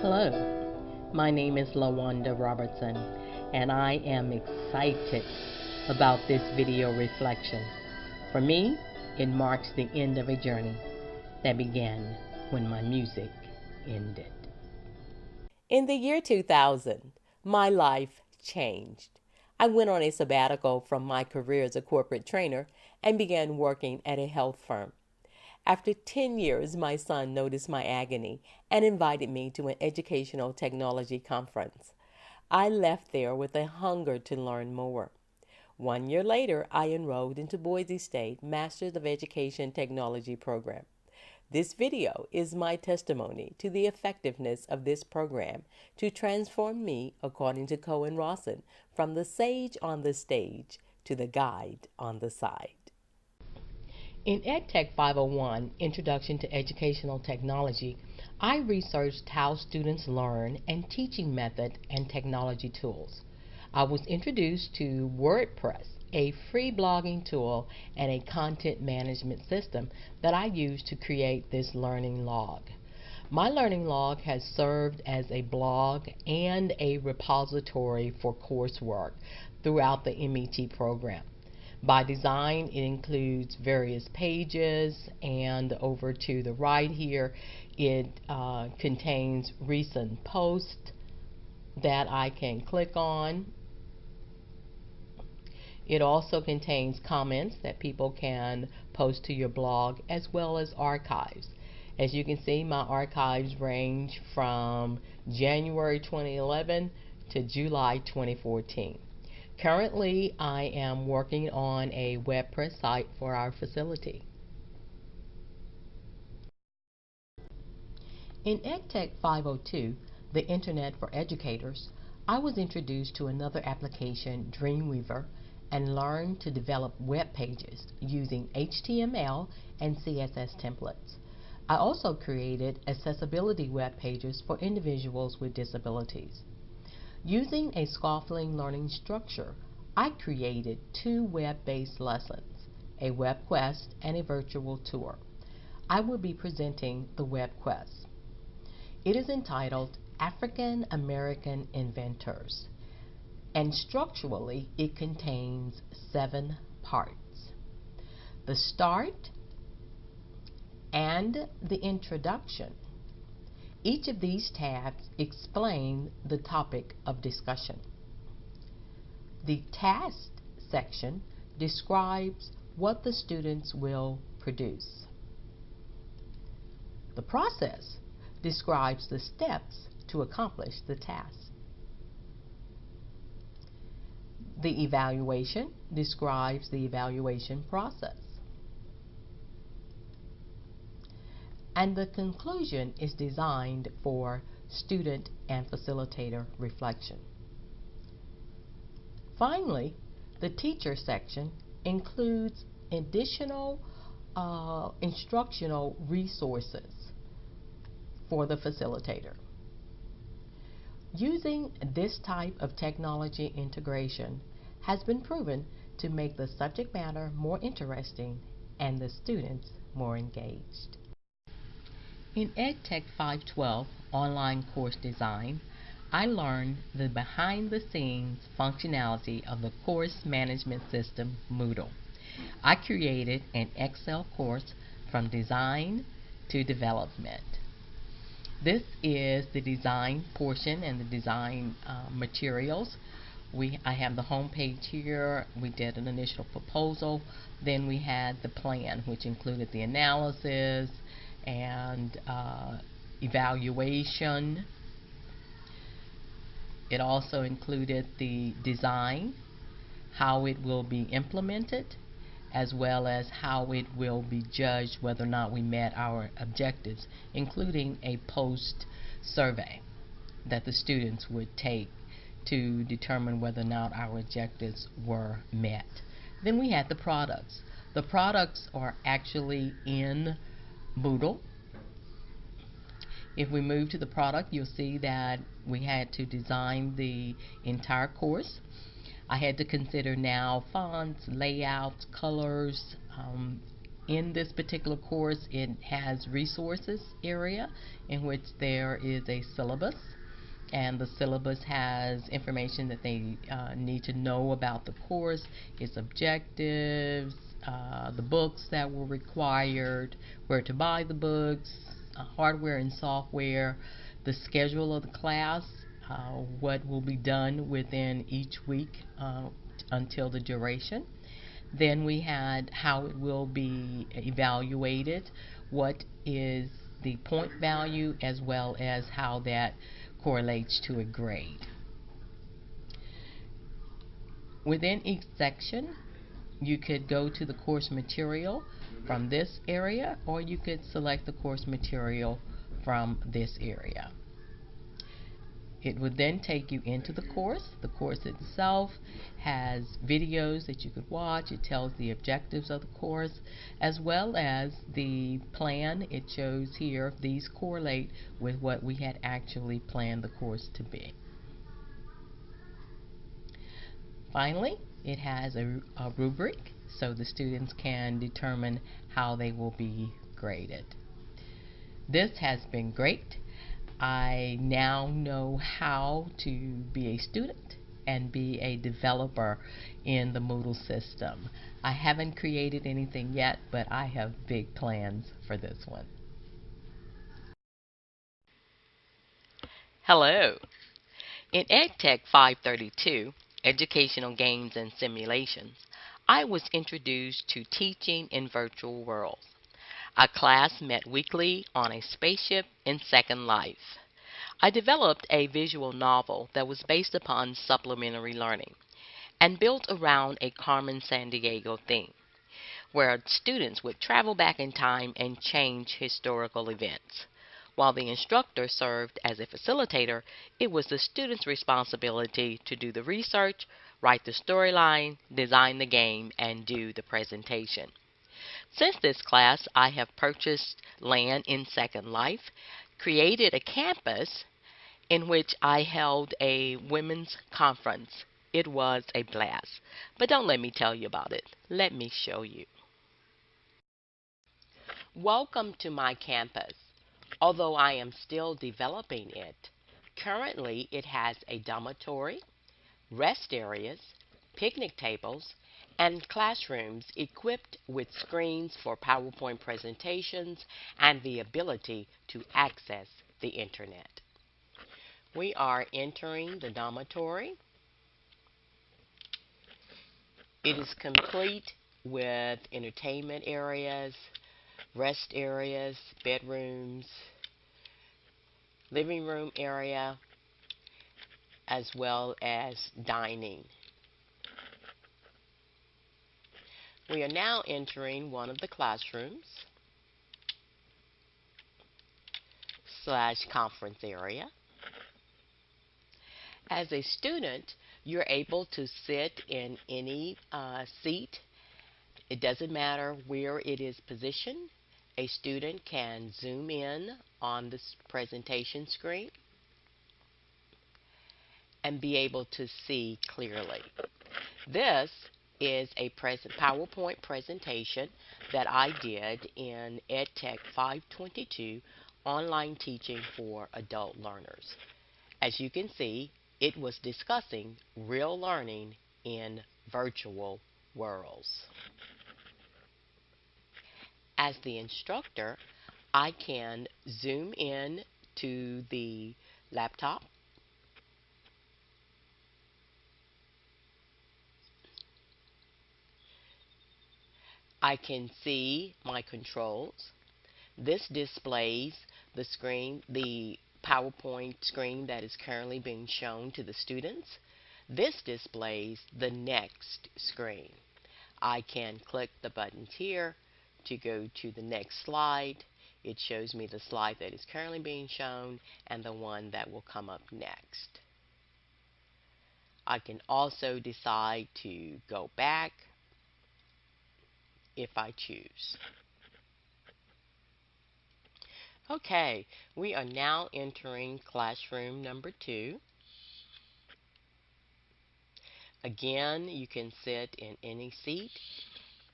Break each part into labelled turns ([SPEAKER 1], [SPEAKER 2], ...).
[SPEAKER 1] Hello, my name is LaWanda Robertson, and I am excited about this video reflection. For me, it marks the end of a journey that began when my music ended.
[SPEAKER 2] In the year 2000, my life changed. I went on a sabbatical from my career as a corporate trainer and began working at a health firm. After 10 years, my son noticed my agony and invited me to an educational technology conference. I left there with a hunger to learn more. 1 year later, I enrolled into Boise State Masters of Education Technology program. This video is my testimony to the effectiveness of this program to transform me, according to Cohen Rawson, from the sage on the stage to the guide on the side.
[SPEAKER 1] In EdTech 501, Introduction to Educational Technology, I researched how students learn and teaching method and technology tools. I was introduced to WordPress, a free blogging tool and a content management system that I use to create this learning log. My learning log has served as a blog and a repository for coursework throughout the MET program. By design, it includes various pages, and over to the right here, it contains recent posts that I can click on. It also contains comments that people can post to your blog, as well as archives. As you can see, my archives range from January 2011 to July 2014. Currently, I am working on a WordPress site for our facility. In EdTech 502, the Internet for Educators, I was introduced to another application, Dreamweaver, and learned to develop web pages using HTML and CSS templates. I also created accessibility web pages for individuals with disabilities. Using a scaffolding learning structure, I created 2 web-based lessons, a web quest and a virtual tour. I will be presenting the web quest. It is entitled African American Inventors, and structurally it contains 7 parts. The start and the introduction. Each of these tabs explain the topic of discussion. The task section describes what the students will produce. The process describes the steps to accomplish the task. The evaluation describes the evaluation process. And the conclusion is designed for student and facilitator reflection. Finally, the teacher section includes additional instructional resources for the facilitator. Using this type of technology integration has been proven to make the subject matter more interesting and the students more engaged. In EdTech 512 online course design, I learned the behind-the-scenes functionality of the course management system Moodle. I created an Excel course from design to development. This is the design portion and the design materials. I have the home page here. We did an initial proposal. Then we had the plan, which included the analysis and evaluation. It also included the design, how it will be implemented, as well as how it will be judged whether or not we met our objectives, including a post survey that the students would take to determine whether or not our objectives were met. Then we had the products. The products are actually in Moodle. If we move to the product, you'll see that we had to design the entire course. I had to consider now fonts, layouts, colors, In this particular course, it has resources area in which there is a syllabus, and the syllabus has information that they need to know about the course, its objectives, the books that were required, where to buy the books, hardware and software, the schedule of the class, what will be done within each week until the duration. Then we had how it will be evaluated, what is the point value, as well as how that correlates to a grade. Within each section, you could go to the course material from this area, or you could select the course material from this area. It would then take you into the course. The course itself has videos that you could watch. It tells the objectives of the course as well as the plan. It shows here these correlate with what we had actually planned the course to be. Finally, it has a rubric so the students can determine how they will be graded. This has been great. I now know how to be a student and be a developer in the Moodle system. I haven't created anything yet, but I have big plans for this one.
[SPEAKER 2] Hello. In EdTech 532, Educational Games and Simulations, I was introduced to teaching in virtual worlds. A class met weekly on a spaceship in Second Life. I developed a visual novel that was based upon supplementary learning and built around a Carmen Sandiego theme, where students would travel back in time and change historical events. While the instructor served as a facilitator, it was the student's responsibility to do the research, write the storyline, design the game, and do the presentation. Since this class, I have purchased land in Second Life, created a campus in which I held a women's conference. It was a blast. But don't let me tell you about it. Let me show you. Welcome to my campus. Although I am still developing it, currently it has a dormitory, rest areas, picnic tables, and classrooms equipped with screens for PowerPoint presentations and the ability to access the internet. We are entering the dormitory. It is complete with entertainment areas, rest areas, bedrooms, living room area, as well as dining. We are now entering one of the classrooms / conference area. As a student, you're able to sit in any seat. It doesn't matter where it is positioned. A student can zoom in on this presentation screen and be able to see clearly. This is a PowerPoint presentation that I did in EdTech 522, online teaching for adult learners. As you can see, it was discussing real learning in virtual worlds. As the instructor, I can zoom in to the laptop. I can see my controls. This displays the screen, the PowerPoint screen that is currently being shown to the students. This displays the next screen. I can click the buttons here to go to the next slide. It shows me the slide that is currently being shown and the one that will come up next. I can also decide to go back if I choose. Okay, we are now entering classroom number 2. Again, you can sit in any seat.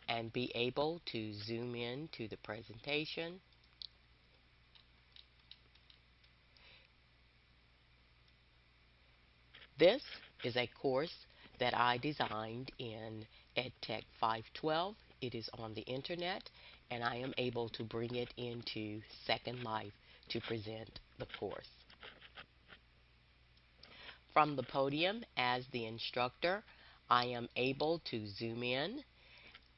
[SPEAKER 1] and be able to zoom in to the presentation. This is a course that I designed in EdTech 512. It is on the internet, and I am able to bring it into Second Life to present the course. From the podium as the instructor, I am able to zoom in,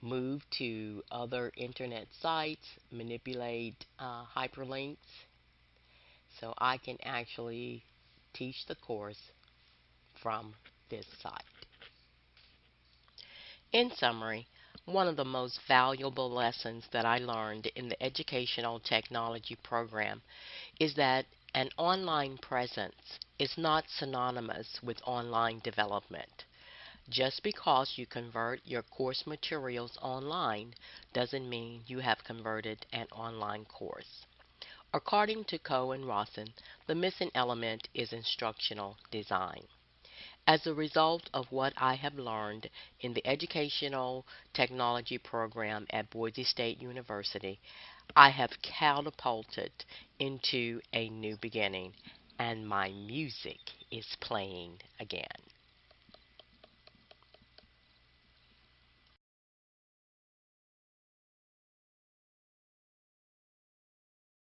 [SPEAKER 1] move to other internet sites, manipulate hyperlinks, so I can actually teach the course from this site. In summary, one of the most valuable lessons that I learned in the educational technology program is that an online presence is not synonymous with online development. Just because you convert your course materials online doesn't mean you have converted an online course. According to Coe and Rawson, the missing element is instructional design. As a result of what I have learned in the educational technology program at Boise State University, I have catapulted into a new beginning, and my music is playing again.